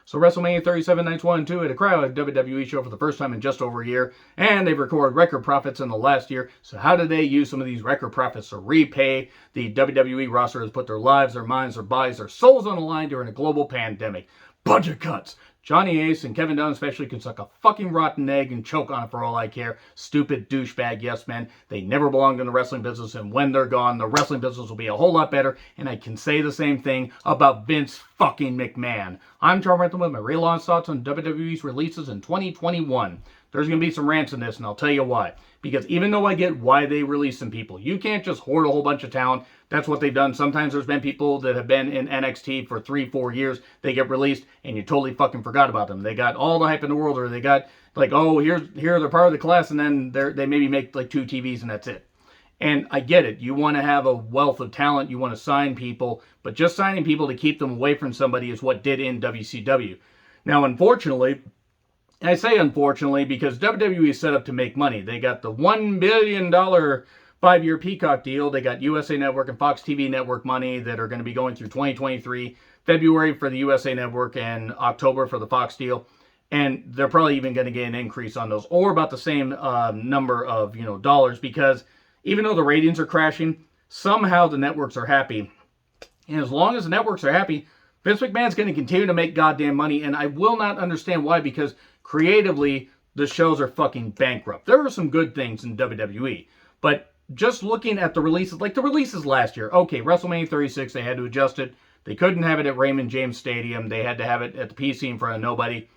So WrestleMania 37 nights 1 and 2 at a crowd WWE show for the first time in just over a year, and they've recorded record profits in the last year. So how do they use some of these record profits to repay the WWE roster has put their lives, their minds, their bodies, their souls on the line during a global pandemic? Budget cuts. Johnny Ace and Kevin Dunn especially can suck a fucking rotten egg and choke on it for all I care. Stupid douchebag yes men. They never belonged in the wrestling business, and when they're gone, the wrestling business will be a whole lot better. And I can say the same thing about Vince fucking McMahon. I'm John Rentham with my real honest thoughts on WWE's releases in 2021. There's going to be some rants in this, and I'll tell you why. Because even though I get why they release some people, you can't just hoard a whole bunch of talent. That's what they've done. Sometimes there's been people that have been in NXT for 3-4 years. They get released, and you totally fucking forgot about them. They got all the hype in the world, or they got like, oh, here they're part of the class, and then they maybe make like 2 TVs, and that's it. And I get it. You want to have a wealth of talent. You want to sign people. But just signing people to keep them away from somebody is what did in WCW. Now, unfortunately, and I say unfortunately because WWE is set up to make money. They got the $1 billion 5-year Peacock deal. They got USA Network and Fox TV Network money that are going to be going through 2023. February for the USA Network and October for the Fox deal. And they're probably even going to get an increase on those, or about the same number of dollars, because even though the ratings are crashing, somehow the networks are happy. And as long as the networks are happy, Vince McMahon's going to continue to make goddamn money, and I will not understand why, because creatively, the shows are fucking bankrupt. There are some good things in WWE, but just looking at the releases, like the releases last year, okay, WrestleMania 36, they had to adjust it. They couldn't have it at Raymond James Stadium. They had to have it at the PC in front of nobody.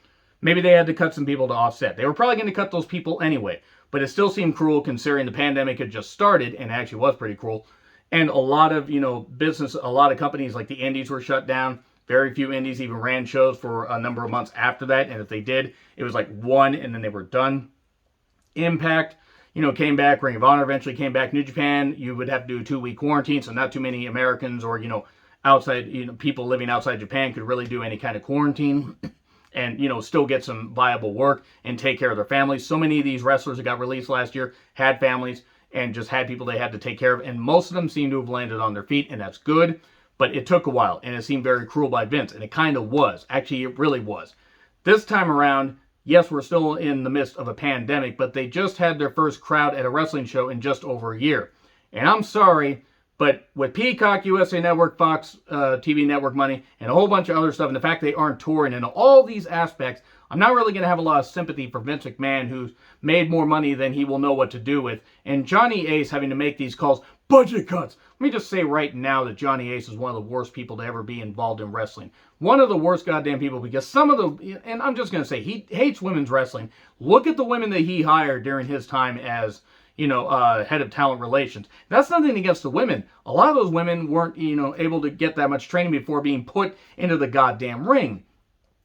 Maybe they had to cut some people to offset. They were probably going to cut those people anyway, but it still seemed cruel considering the pandemic had just started, and actually was pretty cruel. And a lot of, business, a lot of companies like the indies were shut down. Very few indies even ran shows for a number of months after that, and if they did, it was like one, and then they were done. Impact, came back. Ring of Honor eventually came back. New Japan, you would have to do a 2-week quarantine, so not too many Americans or, outside, people living outside Japan could really do any kind of quarantine and, still get some viable work and take care of their families. So many of these wrestlers that got released last year had families and just had people they had to take care of, and most of them seem to have landed on their feet, and that's good. But it took a while, and it seemed very cruel by Vince, and it kind of was. Actually, it really was. This time around, yes, we're still in the midst of a pandemic, but they just had their first crowd at a wrestling show in just over a year. And I'm sorry, but with Peacock, USA Network, Fox TV Network money, and a whole bunch of other stuff, and the fact they aren't touring, and all these aspects, I'm not really going to have a lot of sympathy for Vince McMahon, who's made more money than he will know what to do with. And Johnny Ace having to make these calls, budget cuts. Let me just say right now that Johnny Ace is one of the worst people to ever be involved in wrestling. One of the worst goddamn people, because some of the, and I'm just going to say, he hates women's wrestling. Look at the women that he hired during his time as, head of talent relations. That's nothing against the women. A lot of those women weren't, able to get that much training before being put into the goddamn ring.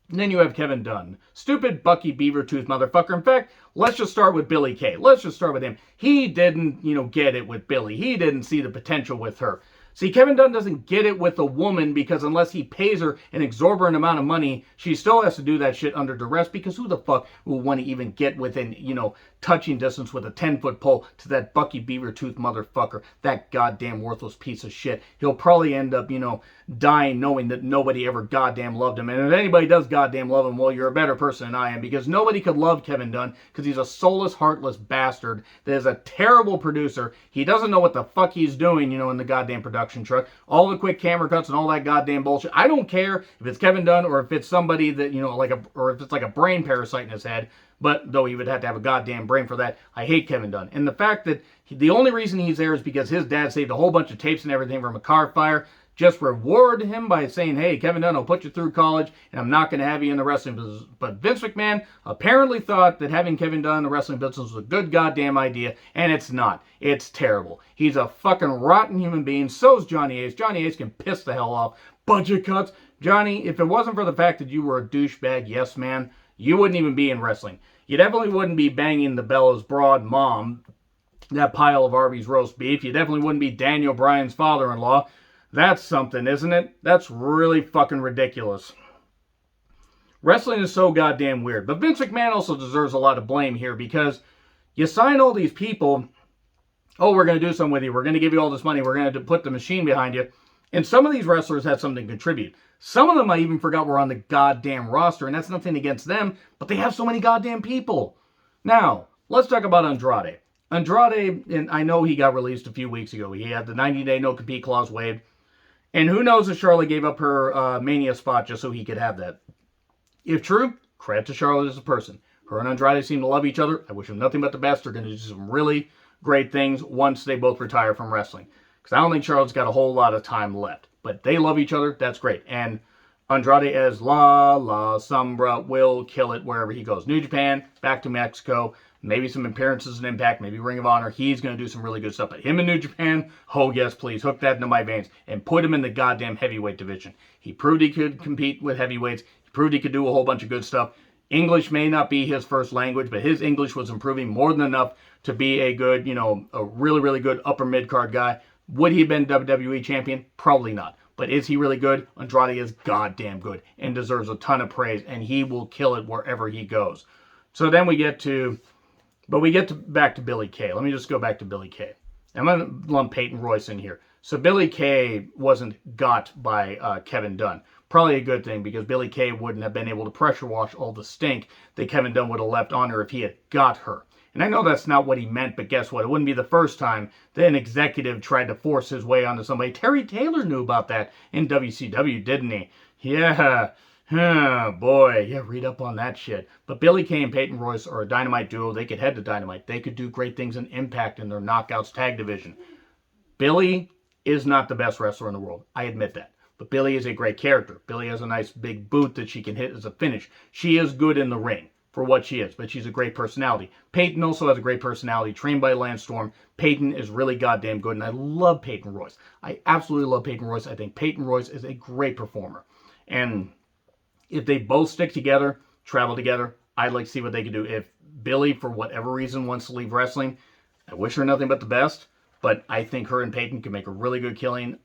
And then you have Kevin Dunn. Stupid Bucky Beavertooth motherfucker. In fact, let's just start with Billie Kay. Let's just start with him. He didn't, get it with Billie. He didn't see the potential with her. See, Kevin Dunn doesn't get it with a woman because unless he pays her an exorbitant amount of money, she still has to do that shit under duress, because who the fuck will want to even get within, touching distance with a 10-foot pole to that Bucky Beavertooth motherfucker, that goddamn worthless piece of shit. He'll probably end up, dying knowing that nobody ever goddamn loved him. And if anybody does goddamn love him, well, you're a better person than I am, because nobody could love Kevin Dunn because he's a soulless, heartless bastard that is a terrible producer. He doesn't know what the fuck he's doing, in the goddamn production truck. All the quick camera cuts and all that goddamn bullshit. I don't care if it's Kevin Dunn or if it's somebody that, or if it's like a brain parasite in his head. But though he would have to have a goddamn brain for that, I hate Kevin Dunn. And the fact that the only reason he's there is because his dad saved a whole bunch of tapes and everything from a car fire. Just reward him by saying, hey, Kevin Dunn, I'll put you through college, and I'm not going to have you in the wrestling business. But Vince McMahon apparently thought that having Kevin Dunn in the wrestling business was a good goddamn idea, and it's not. It's terrible. He's a fucking rotten human being. So's Johnny Ace. Johnny Ace can piss the hell off. Budget cuts. Johnny, if it wasn't for the fact that you were a douchebag yes man, you wouldn't even be in wrestling. You definitely wouldn't be banging the Bella's broad mom, that pile of Arby's roast beef. You definitely wouldn't be Daniel Bryan's father-in-law. That's something, isn't it? That's really fucking ridiculous. Wrestling is so goddamn weird. But Vince McMahon also deserves a lot of blame here, because you sign all these people, oh, we're going to do something with you. We're going to give you all this money. We're going to put the machine behind you. And some of these wrestlers had something to contribute. Some of them I even forgot were on the goddamn roster, and that's nothing against them, but they have so many goddamn people. Now, let's talk about Andrade. Andrade, and I know he got released a few weeks ago. He had the 90-day no-compete clause waived. And who knows if Charlotte gave up her Mania spot just so he could have that. If true, credit to Charlotte as a person. Her and Andrade seem to love each other. I wish them nothing but the best. They're going to do some really great things once they both retire from wrestling. Because I don't think Charlotte's got a whole lot of time left. But they love each other. That's great. And Andrade as La Sombra will kill it wherever he goes. New Japan, back to Mexico, maybe some appearances in Impact, maybe Ring of Honor. He's going to do some really good stuff. But him in New Japan, oh yes, please, hook that into my veins and put him in the goddamn heavyweight division. He proved he could compete with heavyweights. He proved he could do a whole bunch of good stuff. English may not be his first language, but his English was improving more than enough to be a good, a really, really good upper mid-card guy. Would he have been WWE champion? Probably not. But is he really good? Andrade is goddamn good and deserves a ton of praise, and he will kill it wherever he goes. So then we get back to Billie Kay. Let me just go back to Billie Kay. I'm going to lump Peyton Royce in here. So Billie Kay wasn't got by Kevin Dunn. Probably a good thing, because Billie Kay wouldn't have been able to pressure wash all the stink that Kevin Dunn would have left on her if he had got her. And I know that's not what he meant, but guess what? It wouldn't be the first time that an executive tried to force his way onto somebody. Terry Taylor knew about that in WCW, didn't he? Yeah. Boy, yeah, read up on that shit. But Billie Kay and Peyton Royce are a Dynamite duo. They could head to Dynamite. They could do great things in Impact in their Knockouts tag division. Billie is not the best wrestler in the world. I admit that. But Billie is a great character. Billie has a nice big boot that she can hit as a finish. She is good in the ring for what she is, but she's a great personality. Peyton also has a great personality, trained by Lance Storm. Peyton is really goddamn good, and I love Peyton Royce. I absolutely love Peyton Royce. I think Peyton Royce is a great performer. And if they both stick together, travel together, I'd like to see what they can do. If Billie, for whatever reason, wants to leave wrestling, I wish her nothing but the best, but I think her and Peyton can make a really good killing.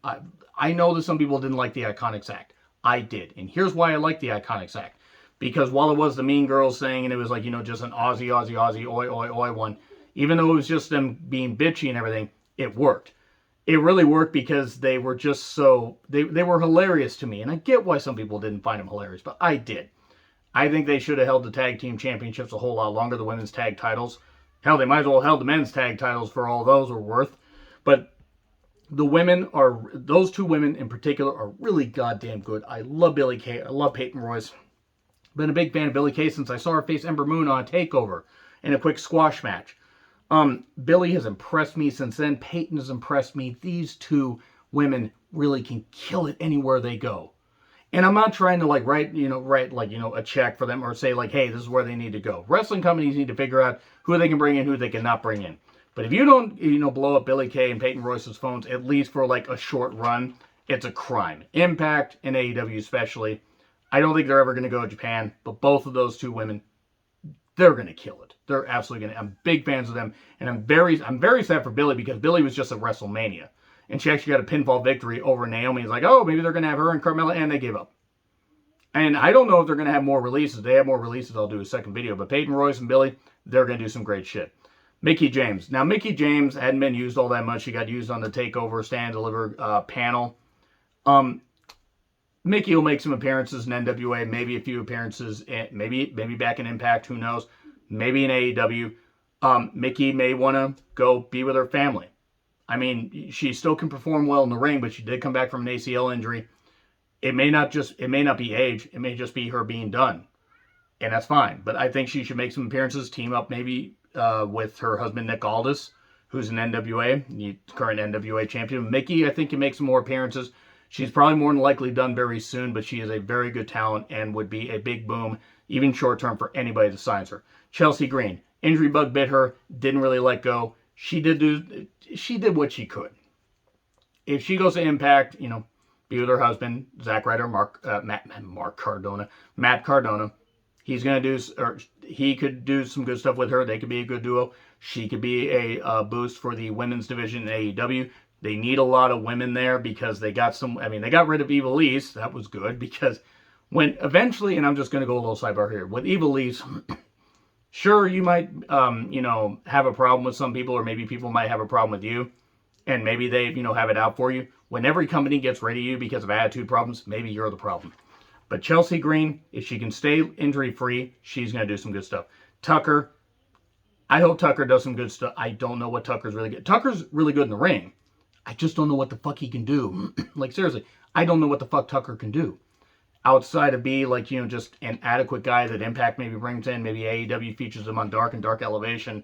I know that some people didn't like the Iconics act. I did. And here's why I like the Iconics act. Because while it was the Mean Girls thing, and it was like, just an Aussie, oi one, even though it was just them being bitchy and everything, it worked. It really worked because they were just so, they were hilarious to me. And I get why some people didn't find them hilarious, but I did. I think they should have held the tag team championships a whole lot longer, the women's tag titles. Hell, they might as well have held the men's tag titles for all those were worth. But those two women in particular are really goddamn good. I love Billie Kay. I love Peyton Royce. Been a big fan of Billie Kay since I saw her face Ember Moon on a TakeOver in a quick squash match. Billie has impressed me since then. Peyton has impressed me. These two women really can kill it anywhere they go. And I'm not trying to write a check for them or say hey, this is where they need to go. Wrestling companies need to figure out who they can bring in, who they cannot bring in. But if you don't, blow up Billie Kay and Peyton Royce's phones, at least for a short run, it's a crime. Impact and AEW especially. I don't think they're ever going to go to Japan, but both of those two women, they're going to kill it. They're absolutely going to. I'm big fans of them, and I'm very sad for Billie, because Billie was just at WrestleMania, and she actually got a pinfall victory over Naomi. It's like, oh, maybe they're going to have her and Carmella, and they gave up. And I don't know if they're going to have more releases. If they have more releases, I'll do a second video. But Peyton Royce and Billie, they're going to do some great shit. Mickie James. Now, Mickie James hadn't been used all that much. She got used on the TakeOver Stand Deliver panel. Mickie will make some appearances in NWA, maybe a few appearances, maybe back in Impact, who knows, maybe in AEW. Mickie may want to go be with her family. I mean, she still can perform well in the ring, but she did come back from an ACL injury. It may not be age, it may just be her being done. And that's fine. But I think she should make some appearances, team up maybe with her husband, Nick Aldis, who's an NWA, the current NWA champion. Mickie, I think, can make some more appearances. She's probably more than likely done very soon, but she is a very good talent and would be a big boom, even short term, for anybody that signs her. Chelsea Green, injury bug bit her, didn't really let go. She did what she could. If she goes to Impact, be with her husband, Zack Ryder, Matt Cardona. He could do some good stuff with her. They could be a good duo. She could be a boost for the women's division in AEW. They need a lot of women there because they got rid of Eva Lise. That was good, because when eventually, and I'm just going to go a little sidebar here, with Eva Lise, sure, you might, have a problem with some people, or maybe people might have a problem with you, and maybe they, have it out for you. When every company gets rid of you because of attitude problems, maybe you're the problem. But Chelsea Green, if she can stay injury-free, she's going to do some good stuff. Tucker, I hope Tucker does some good stuff. I don't know what Tucker's really good. Tucker's really good in the ring. I just don't know what the fuck he can do. Like, seriously, I don't know what the fuck Tucker can do. Outside of be, like, just an adequate guy that Impact maybe brings in. Maybe AEW features him on Dark and Dark Elevation.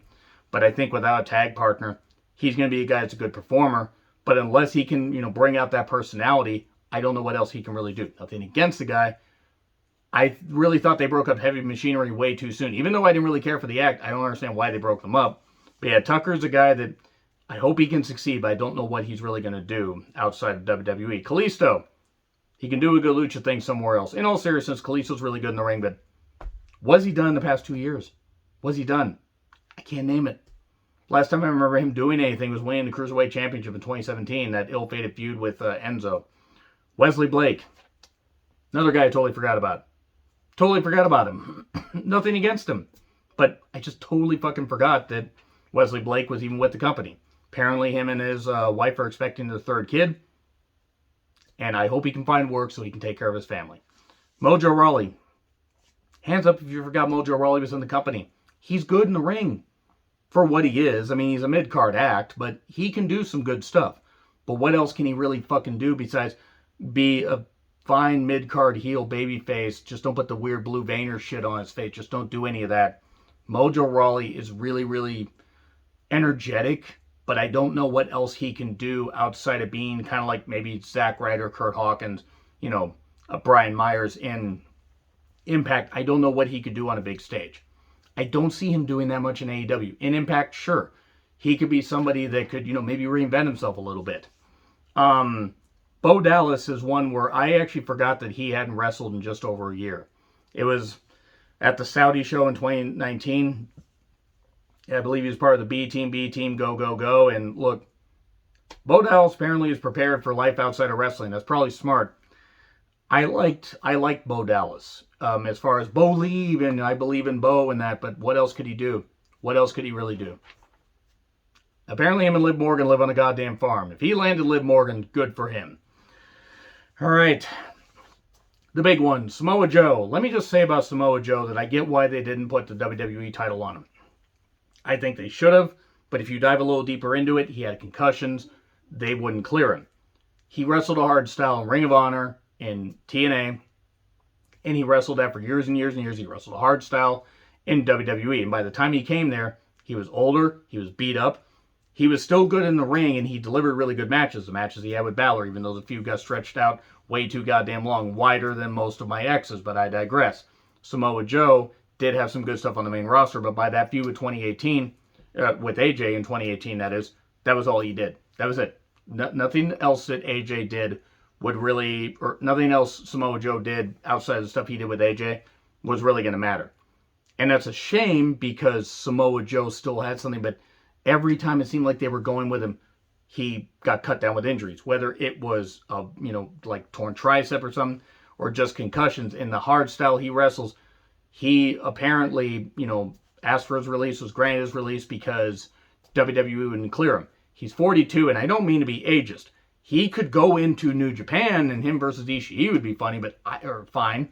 But I think without a tag partner, he's going to be a guy that's a good performer. But unless he can, bring out that personality, I don't know what else he can really do. Nothing against the guy. I really thought they broke up Heavy Machinery way too soon. Even though I didn't really care for the act, I don't understand why they broke them up. But yeah, Tucker's a guy that I hope he can succeed, but I don't know what he's really going to do outside of WWE. Kalisto, he can do a good lucha thing somewhere else. In all seriousness, Kalisto's really good in the ring, but what's he done in the past 2 years? What's he done? I can't name it. Last time I remember him doing anything was winning the Cruiserweight Championship in 2017, that ill-fated feud with Enzo. Wesley Blake, another guy I totally forgot about. Totally forgot about him. Nothing against him. But I just totally fucking forgot that Wesley Blake was even with the company. Apparently him and his wife are expecting their third kid. And I hope he can find work so he can take care of his family. Mojo Rawley. Hands up if you forgot Mojo Rawley was in the company. He's good in the ring for what he is. I mean, he's a mid-card act, but he can do some good stuff. But what else can he really fucking do besides be a fine mid-card heel babyface? Just don't put the weird blue veiner shit on his face. Just don't do any of that. Mojo Rawley is really, really energetic, but I don't know what else he can do outside of being kind of like maybe Zack Ryder, Kurt Hawkins, Brian Myers in Impact. I don't know what he could do on a big stage. I don't see him doing that much in AEW. In Impact, sure. He could be somebody that could, maybe reinvent himself a little bit. Bo Dallas is one where I actually forgot that he hadn't wrestled in just over a year. It was at the Saudi show in 2019. I believe he was part of the B Team, go, go, go. And look, Bo Dallas apparently is prepared for life outside of wrestling. That's probably smart. I liked Bo Dallas. As far as Bo Lee, and I believe in Bo and that, but what else could he do? What else could he really do? Apparently him and Liv Morgan live on a goddamn farm. If he landed Liv Morgan, good for him. All right. The big one, Samoa Joe. Let me just say about Samoa Joe that I get why they didn't put the WWE title on him. I think they should have, but if you dive a little deeper into it, he had concussions. They wouldn't clear him. He wrestled a hard style in Ring of Honor, in TNA, and he wrestled that for years and years and years. He wrestled a hard style in WWE, and by the time he came there, he was older, he was beat up. He was still good in the ring, and he delivered really good matches. The matches he had with Balor, even though the feud got stretched out way too goddamn long, wider than most of my exes, but I digress. Samoa Joe did have some good stuff on the main roster, but by that feud with 2018, with AJ in 2018, that was all he did. That was it. Nothing else that AJ did would really, or nothing else Samoa Joe did outside of the stuff he did with AJ was really going to matter. And that's a shame because Samoa Joe still had something, but every time it seemed like they were going with him, he got cut down with injuries. Whether it was, like torn tricep or something, or just concussions. In the hard style he wrestles, he apparently, asked for his release, was granted his release because WWE wouldn't clear him. He's 42, and I don't mean to be ageist. He could go into New Japan, and him versus Ishii would be funny, fine,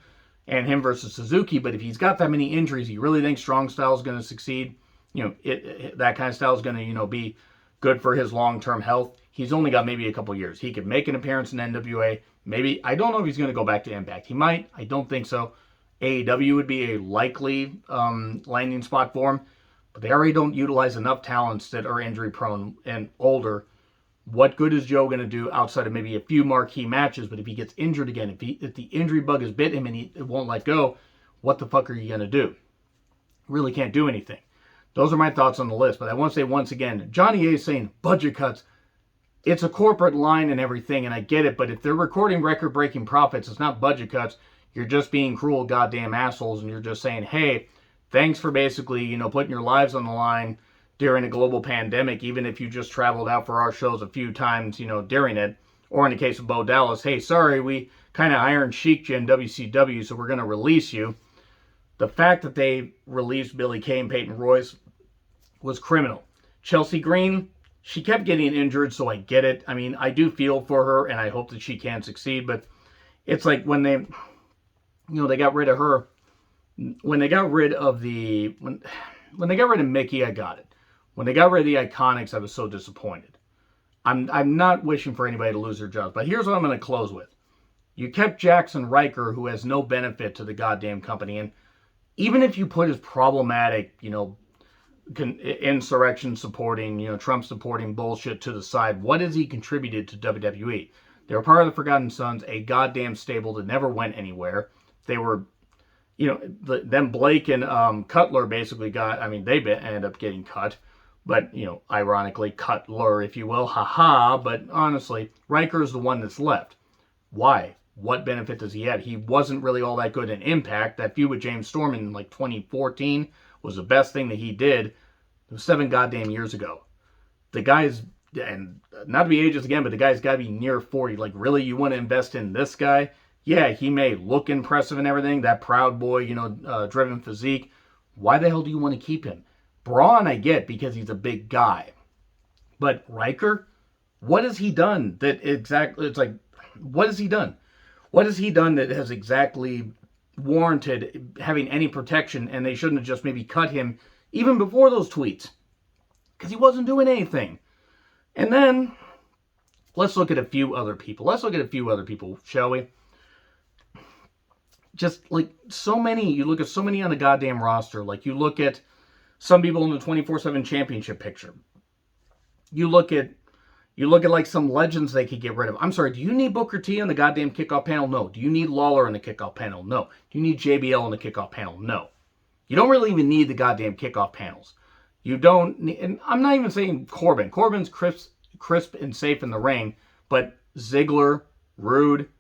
and him versus Suzuki. But if he's got that many injuries, he really thinks strong style is going to succeed. That kind of style is going to, be good for his long-term health. He's only got maybe a couple years. He could make an appearance in NWA. Maybe, I don't know if he's going to go back to Impact. He might. I don't think so. AEW would be a likely landing spot for him. But they already don't utilize enough talents that are injury-prone and older. What good is Joe going to do outside of maybe a few marquee matches? But if he gets injured again, if the injury bug has bit him and he won't let go, what the fuck are you going to do? Really can't do anything. Those are my thoughts on the list. But I want to say once again, Johnny A is saying budget cuts. It's a corporate line and everything, and I get it. But if they're recording record-breaking profits, it's not budget cuts. You're just being cruel goddamn assholes, and you're just saying, hey, thanks for basically, putting your lives on the line during a global pandemic, even if you just traveled out for our shows a few times, during it. Or in the case of Bo Dallas, hey, sorry, we kind of Iron Sheik'd you in WCW, so we're going to release you. The fact that they released Billie Kay and Peyton Royce was criminal. Chelsea Green, she kept getting injured, so I get it. I mean, I do feel for her, and I hope that she can succeed. But it's like when they, they got rid of her. When they got rid of when they got rid of Mickey, I got it. When they got rid of the Iconics, I was so disappointed. I'm not wishing for anybody to lose their jobs, but here's what I'm going to close with. You kept Jackson Riker, who has no benefit to the goddamn company, and even if you put his problematic, insurrection supporting, Trump supporting bullshit to the side, what has he contributed to WWE? They were part of the Forgotten Sons, a goddamn stable that never went anywhere. They were, then Blake and Cutler basically they ended up getting cut. But, ironically, Cutler, if you will, haha. But honestly, Riker is the one that's left. Why? What benefit does he have? He wasn't really all that good in Impact. That feud with James Storm in 2014 was the best thing that he did. It was 7 goddamn years ago. The guy's, and not to be ageist again, but the guy's got to be near 40. Like, really, you want to invest in this guy? Yeah, he may look impressive and everything. That proud boy, driven physique. Why the hell do you want to keep him? Braun, I get, because he's a big guy. But Riker, what has he done that exactly, it's like, what has he done? What has he done that has exactly warranted having any protection, and they shouldn't have just maybe cut him even before those tweets? Because he wasn't doing anything. And then, let's look at a few other people. Shall we? Just like so many, you look at so many on the goddamn roster. Like you look at some people in the 24/7 championship picture. You look at like some legends they could get rid of. I'm sorry, do you need Booker T on the goddamn kickoff panel? No. Do you need Lawler on the kickoff panel? No. Do you need JBL on the kickoff panel? No. You don't really even need the goddamn kickoff panels. You don't need, and I'm not even saying Corbin. Corbin's crisp and safe in the ring, but Ziggler, Rude,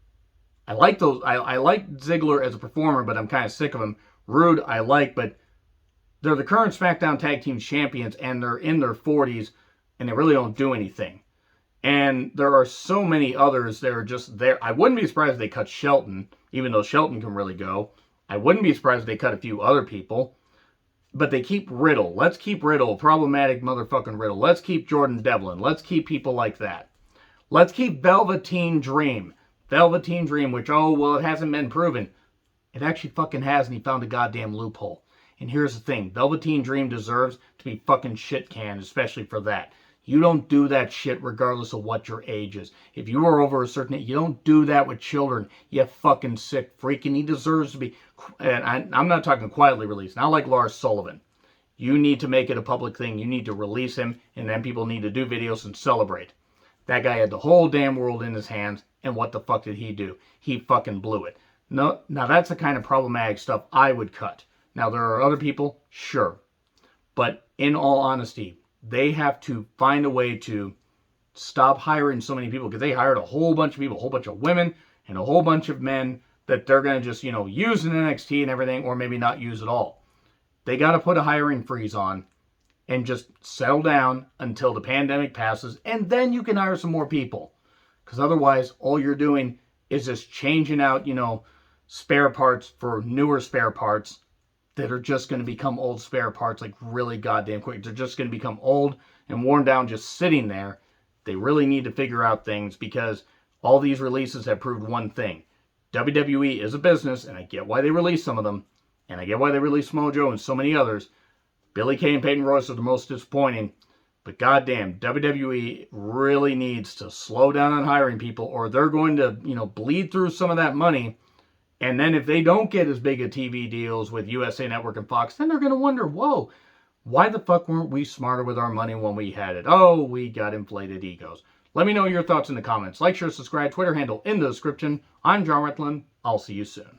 I like those. I like Ziggler as a performer, but I'm kind of sick of him. Rude, I like, but they're the current SmackDown Tag Team Champions, and they're in their 40s, and they really don't do anything. And there are so many others that are just there. I wouldn't be surprised if they cut Shelton, even though Shelton can really go. I wouldn't be surprised if they cut a few other people. But they keep Riddle. Let's keep Riddle, problematic motherfucking Riddle. Let's keep Jordan Devlin. Let's keep people like that. Let's keep Velveteen Dream. Velveteen Dream, which, it hasn't been proven. It actually fucking has, and he found a goddamn loophole. And here's the thing. Velveteen Dream deserves to be fucking shit canned, especially for that. You don't do that shit regardless of what your age is. If you are over a certain age, you don't do that with children. You fucking sick freak. And he deserves to be, and I'm not talking quietly released. Not like Lars Sullivan. You need to make it a public thing. You need to release him, and then people need to do videos and celebrate. That guy had the whole damn world in his hands, and what the fuck did he do? He fucking blew it. No, now that's the kind of problematic stuff I would cut. Now there are other people, sure. But in all honesty, they have to find a way to stop hiring so many people, because they hired a whole bunch of people, a whole bunch of women and a whole bunch of men that they're going to just, use in NXT and everything, or maybe not use at all. They got to put a hiring freeze on and just settle down until the pandemic passes, and then you can hire some more people. Because otherwise, all you're doing is just changing out, spare parts for newer spare parts that are just going to become old spare parts like really goddamn quick. They're just going to become old and worn down just sitting there. They really need to figure out things, because all these releases have proved one thing. WWE is a business, and I get why they release some of them, and I get why they release Mojo and so many others. Billie Kay and Peyton Royce are the most disappointing, but goddamn, WWE really needs to slow down on hiring people, or they're going to, bleed through some of that money. And then if they don't get as big of TV deals with USA Network and Fox, then they're going to wonder, whoa, why the fuck weren't we smarter with our money when we had it? Oh, we got inflated egos. Let me know your thoughts in the comments. Like, share, subscribe, Twitter handle in the description. I'm John Retlin. I'll see you soon.